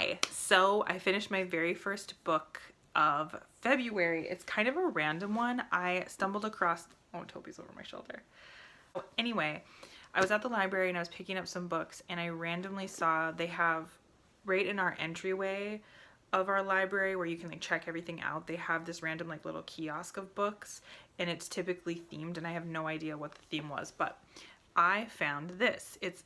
Hi, so I finished my very first book of February. It's kind of a random one. I stumbled across, oh, Toby's over my shoulder. Anyway, I was at the library and I was picking up some books and I randomly saw they have right in our entryway of our library where you can like check everything out. They have this random like little kiosk of books and it's typically themed and I have no idea what the theme was, but I found this. It's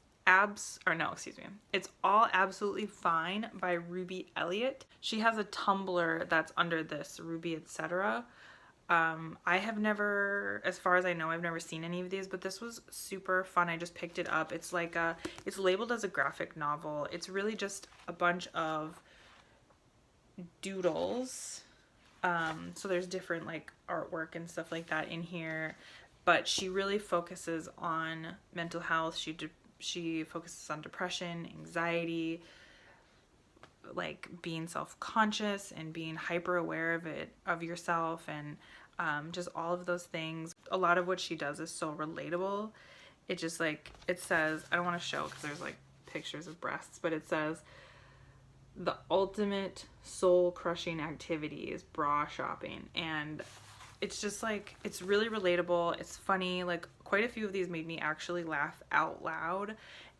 All Absolutely Fine by Ruby Elliott. She has a Tumblr that's under this, Ruby Etc. I have never, as far as I know, I've never seen any of these, but this was super fun. I just picked it up. It's like it's labeled as a graphic novel. It's really just a bunch of doodles. So there's different like artwork and stuff like that in here, but she really focuses on mental health. She focuses on depression, anxiety, like being self-conscious and being hyper aware of yourself, and just all of those things. A lot of what she does is so relatable. It just like, it says, I don't want to show because there's like pictures of breasts, but it says the ultimate soul crushing activity is bra shopping, and it's just like, it's really relatable. It's funny. Like quite a few of these made me actually laugh out loud,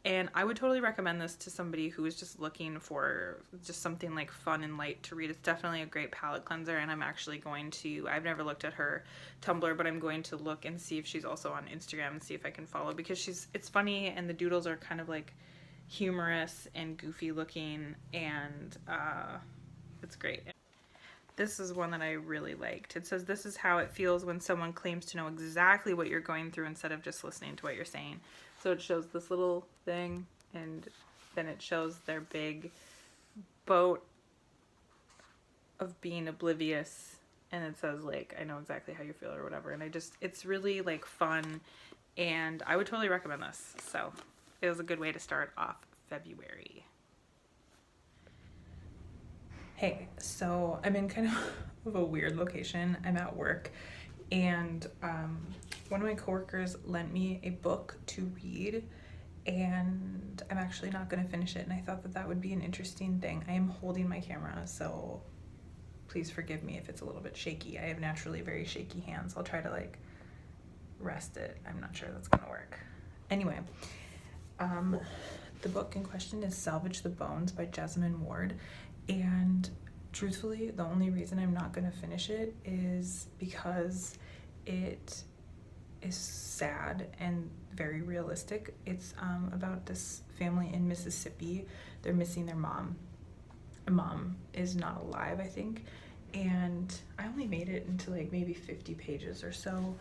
and I would totally recommend this to somebody who is just looking for just something like fun and light to read. It's definitely a great palate cleanser, and I'm actually going to, I've never looked at her Tumblr, but I'm going to look and see if she's also on Instagram and see if I can follow, because it's funny and the doodles are kind of like humorous and goofy looking, and it's great. This is one that I really liked. It says, "This is how it feels when someone claims to know exactly what you're going through instead of just listening to what you're saying." So it shows this little thing, and then it shows their big boat of being oblivious, and it says like, "I know exactly how you feel," or whatever. And it's really like fun, and I would totally recommend this. So it was a good way to start off February. Hey, so I'm in kind of a weird location. I'm at work, and one of my coworkers lent me a book to read, and I'm actually not going to finish it, and I thought that would be an interesting thing. I am holding my camera, so please forgive me if it's a little bit shaky. I have naturally very shaky hands. I'll try to like rest it. I'm not sure that's going to work. Anyway, the book in question is Salvage the Bones by Jesmyn Ward, and truthfully, the only reason I'm not going to finish it is because it is sad and very realistic. It's about this family in Mississippi. They're missing their mom. The mom is not alive, I think, and I only made it into like maybe 50 pages or so.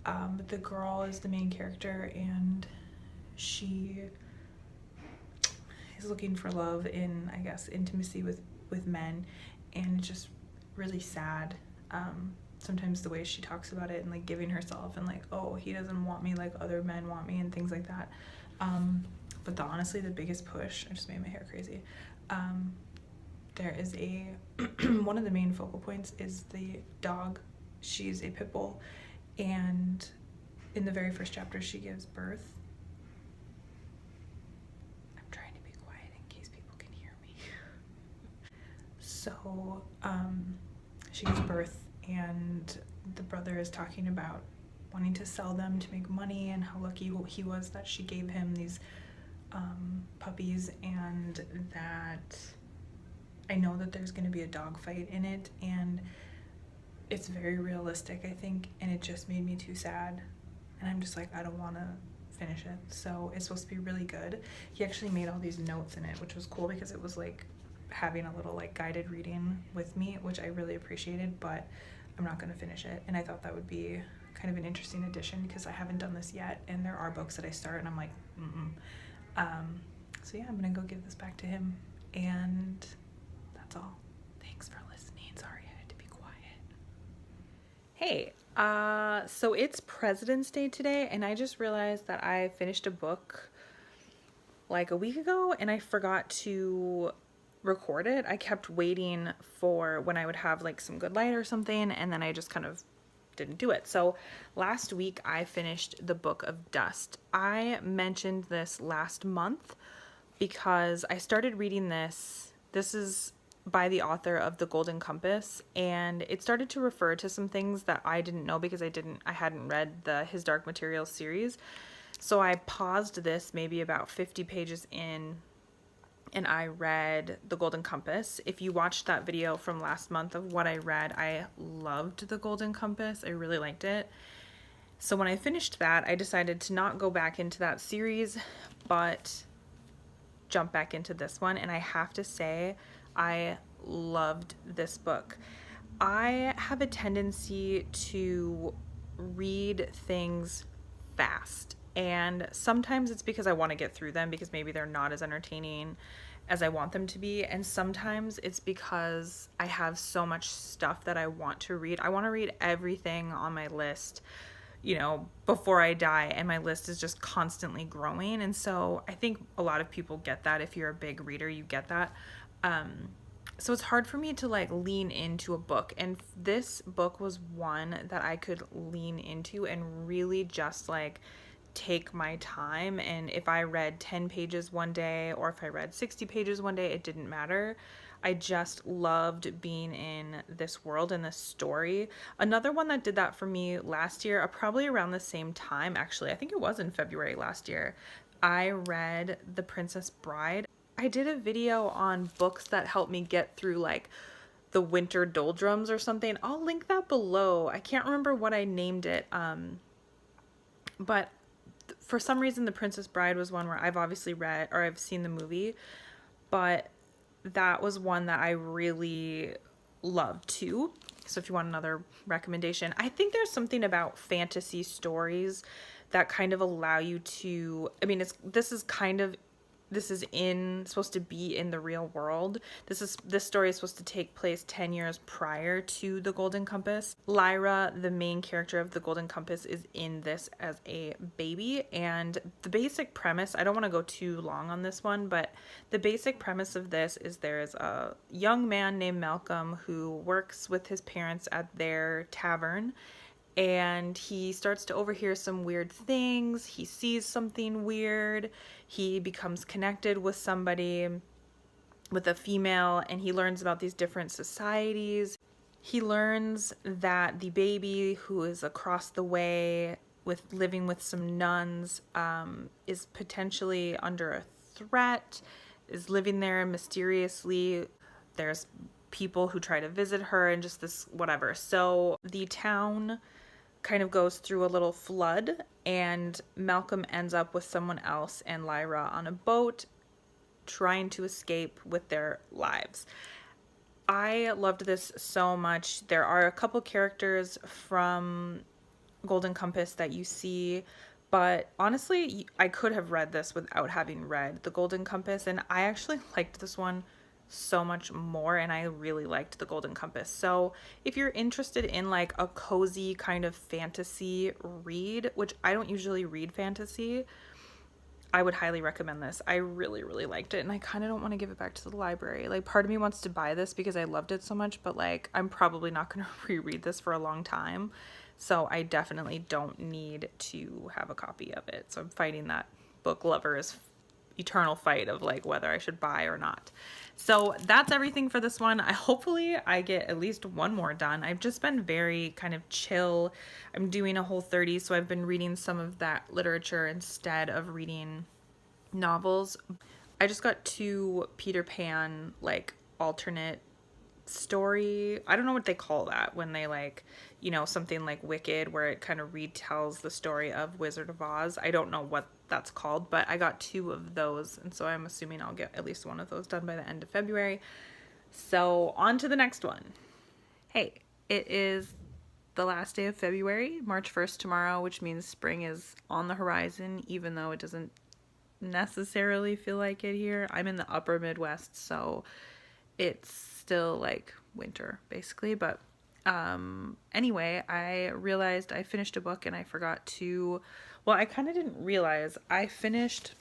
But the girl is the main character, and she is looking for love in, I guess, intimacy with men, and it's just really sad. Sometimes the way she talks about it and like giving herself and like, oh, he doesn't want me like other men want me and things like that. But honestly, the biggest push, I just made my hair crazy. There is one of the main focal points is the dog. She's a pit bull, and in the very first chapter she gives birth. I'm trying to be quiet in case people can hear me. So she gives birth, and the brother is talking about wanting to sell them to make money and how lucky he was that she gave him these puppies, and that I know that there's going to be a dog fight in it, and it's very realistic, I think, and it just made me too sad, and I'm just like, I don't want to finish it. So it's supposed to be really good. He actually made all these notes in it, which was cool because it was like having a little like guided reading with me, which I really appreciated, but I'm not going to finish it. And I thought that would be kind of an interesting addition because I haven't done this yet, and there are books that I start and I'm like, so yeah, I'm gonna go give this back to him, and that's all. Thanks for listening. Sorry I had to be quiet. Hey, so it's President's Day today, and I just realized that I finished a book like a week ago and I forgot to record it. I kept waiting for when I would have like some good light or something, and then I just kind of didn't do it. So last week I finished The Book of Dust. I mentioned this last month because I started reading this This is by the author of The Golden Compass, and it started to refer to some things that I didn't know because I hadn't read the His Dark Materials series. So I paused this maybe about 50 pages in, and I read The Golden Compass. If you watched that video from last month of what I read, I loved The Golden Compass. I really liked it. So when I finished that, I decided to not go back into that series, but jump back into this one. And I have to say, I loved this book. I have a tendency to read things fast, and sometimes it's because I want to get through them because maybe they're not as entertaining as I want them to be, and sometimes it's because I have so much stuff that I want to read. I want to read everything on my list, you know, before I die, and my list is just constantly growing. And so I think a lot of people get that. If you're a big reader, you get that. So it's hard for me to like lean into a book, and this book was one that I could lean into and really just like take my time. And if I read 10 pages one day or if I read 60 pages one day, it didn't matter. I just loved being in this world and this story. Another one that did that for me last year, probably around the same time, actually, I think it was in February last year, I read The Princess Bride. I did a video on books that helped me get through like the winter doldrums or something. I'll link that below. I can't remember what I named it. But for some reason, The Princess Bride was one where I've obviously read, or I've seen the movie, but that was one that I really loved too. So if you want another recommendation, I think there's something about fantasy stories that kind of allow you to, I mean, this is supposed to be in the real world. This story is supposed to take place 10 years prior to The Golden Compass. Lyra, the main character of The Golden Compass, is in this as a baby, and the basic premise, I don't want to go too long on this one, but the basic premise of this is there's a young man named Malcolm who works with his parents at their tavern, and he starts to overhear some weird things. He sees something weird. He becomes connected with somebody, with a female, and he learns about these different societies. He learns that the baby who is across the way living with some nuns is potentially under a threat, is living there mysteriously. There's people who try to visit her and just this whatever. So the town kind of goes through a little flood, and Malcolm ends up with someone else and Lyra on a boat trying to escape with their lives. I loved this so much. There are a couple characters from Golden Compass that you see, but honestly, I could have read this without having read The Golden Compass, and I actually liked this one so much more, and I really liked The Golden Compass. So if you're interested in like a cozy kind of fantasy read, which I don't usually read fantasy, I would highly recommend this. I really, really liked it, and I kind of don't want to give it back to the library. Like, part of me wants to buy this because I loved it so much, but like I'm probably not going to reread this for a long time, so I definitely don't need to have a copy of it. So I'm fighting that book lover's eternal fight of like whether I should buy or not. So that's everything for this one. Hopefully I get at least one more done. I've just been very kind of chill. I'm doing a Whole30, so I've been reading some of that literature instead of reading novels. I just got 2 Peter Pan like alternate story, I don't know what they call that when they like, you know, something like Wicked where it kind of retells the story of Wizard of Oz. I don't know what that's called, but I got 2 of those, and so I'm assuming I'll get at least one of those done by the end of February. So on to the next one. Hey, it is the last day of February, March 1st tomorrow, which means spring is on the horizon, even though it doesn't necessarily feel like it here. I'm in the upper Midwest, so it's still like winter basically. But anyway, I realized I finished a book and I forgot to, well, I kind of didn't realize I finished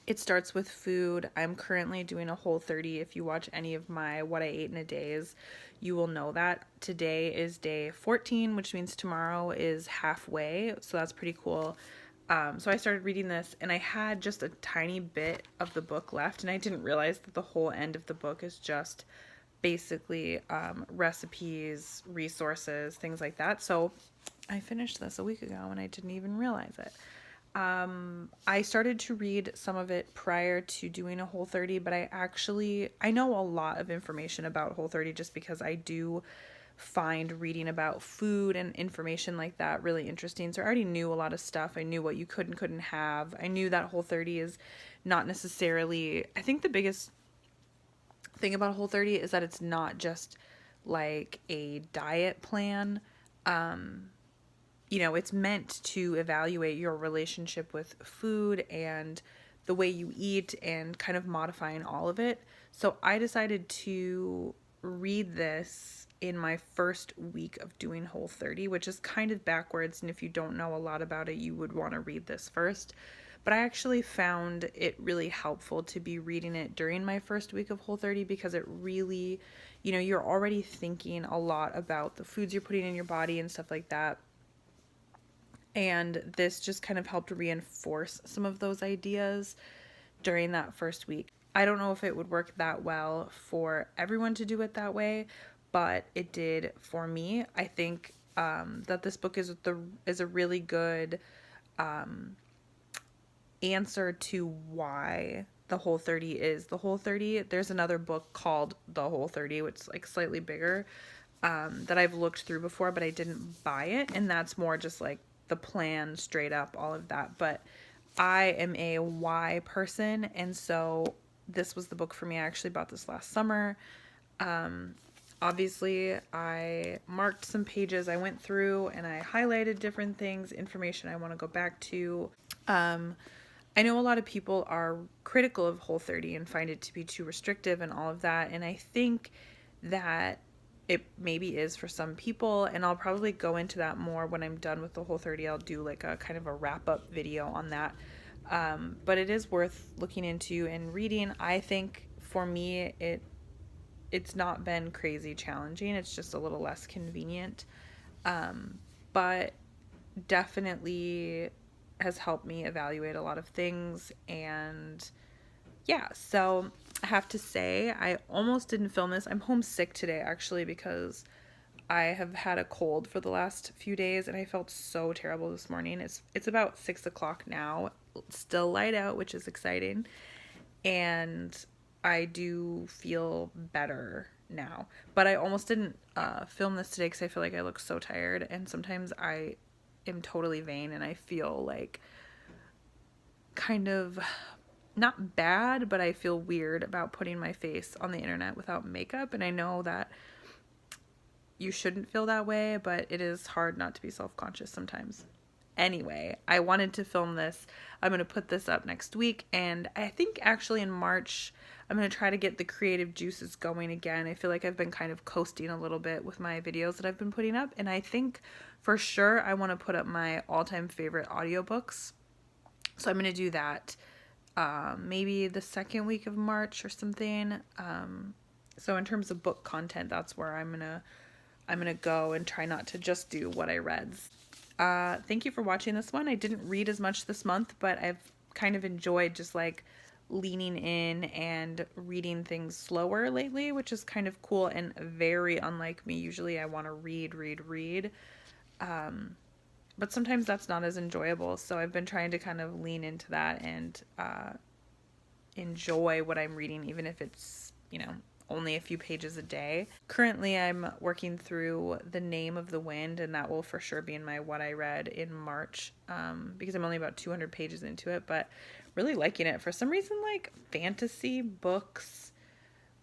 It Starts With Food. I'm currently doing a Whole30. If you watch any of my What I Ate in a Days, you will know that. Today is day 14, which means tomorrow is halfway, so that's pretty cool. So I started reading this, and I had just a tiny bit of the book left, and I didn't realize that the whole end of the book is just basically recipes, resources, things like that. So I finished this a week ago, and I didn't even realize it. I started to read some of it prior to doing a Whole30, but I know a lot of information about Whole30 just because I do find reading about food and information like that really interesting. So I already knew a lot of stuff. I knew what you could and couldn't have. I knew that Whole30 is not necessarily, I think the biggest thing about Whole30 is that it's not just like a diet plan. It's meant to evaluate your relationship with food and the way you eat and kind of modifying all of it. So I decided to read this in my first week of doing Whole30, which is kind of backwards. And if you don't know a lot about it, you would want to read this first. But I actually found it really helpful to be reading it during my first week of Whole30 because it really, you're already thinking a lot about the foods you're putting in your body and stuff like that. And this just kind of helped reinforce some of those ideas during that first week. I don't know if it would work that well for everyone to do it that way, but it did for me. I think that this book is a really good answer to why the Whole30 is the Whole30. There's another book called The Whole30, which is like slightly bigger, that I've looked through before, but I didn't buy it, and that's more just like the plan straight up, all of that. But I am a why person, and so this was the book for me. I actually bought this last summer. Obviously I marked some pages. I went through and I highlighted different things, information I want to go back to. I know a lot of people are critical of Whole30 and find it to be too restrictive and all of that, and I think that it maybe is for some people, and I'll probably go into that more when I'm done with the Whole30. I'll do like a kind of a wrap-up video on that. But it is worth looking into and reading. I think for me it's not been crazy challenging. It's just a little less convenient. But definitely has helped me evaluate a lot of things. And yeah, so I have to say I almost didn't film this. I'm homesick today actually because I have had a cold for the last few days and I felt so terrible this morning. It's about 6 o'clock now. It's still light out, which is exciting. And I do feel better now. But I almost didn't film this today because I feel like I look so tired. And sometimes I am totally vain and I feel like kind of not bad, but I feel weird about putting my face on the internet without makeup. And I know that you shouldn't feel that way, but it is hard not to be self-conscious sometimes. Anyway, I wanted to film this. I'm going to put this up next week, and I think actually in March I'm going to try to get the creative juices going again. I feel like I've been kind of coasting a little bit with my videos that I've been putting up, and I think for sure I want to put up my all-time favorite audiobooks. So I'm going to do that maybe the second week of March or something. So in terms of book content, that's where I'm gonna go and try not to just do what I read. Thank you for watching this one. I didn't read as much this month, but I've kind of enjoyed just like leaning in and reading things slower lately, which is kind of cool and very unlike me. Usually I want to read. But sometimes that's not as enjoyable. So I've been trying to kind of lean into that and enjoy what I'm reading, even if it's, only a few pages a day. Currently, I'm working through The Name of the Wind, and that will for sure be in my what I read in March, because I'm only about 200 pages into it, but really liking it. For some reason, like, fantasy books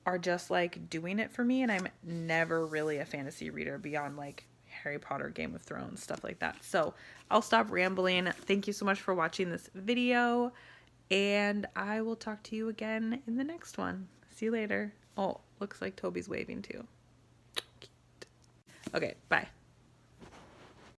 are just, like, doing it for me, and I'm never really a fantasy reader beyond, like, Harry Potter, Game of Thrones, stuff like that. So I'll stop rambling. Thank you so much for watching this video, and I will talk to you again in the next one. See you later. Oh, looks like Toby's waving too. Cute. Okay, bye.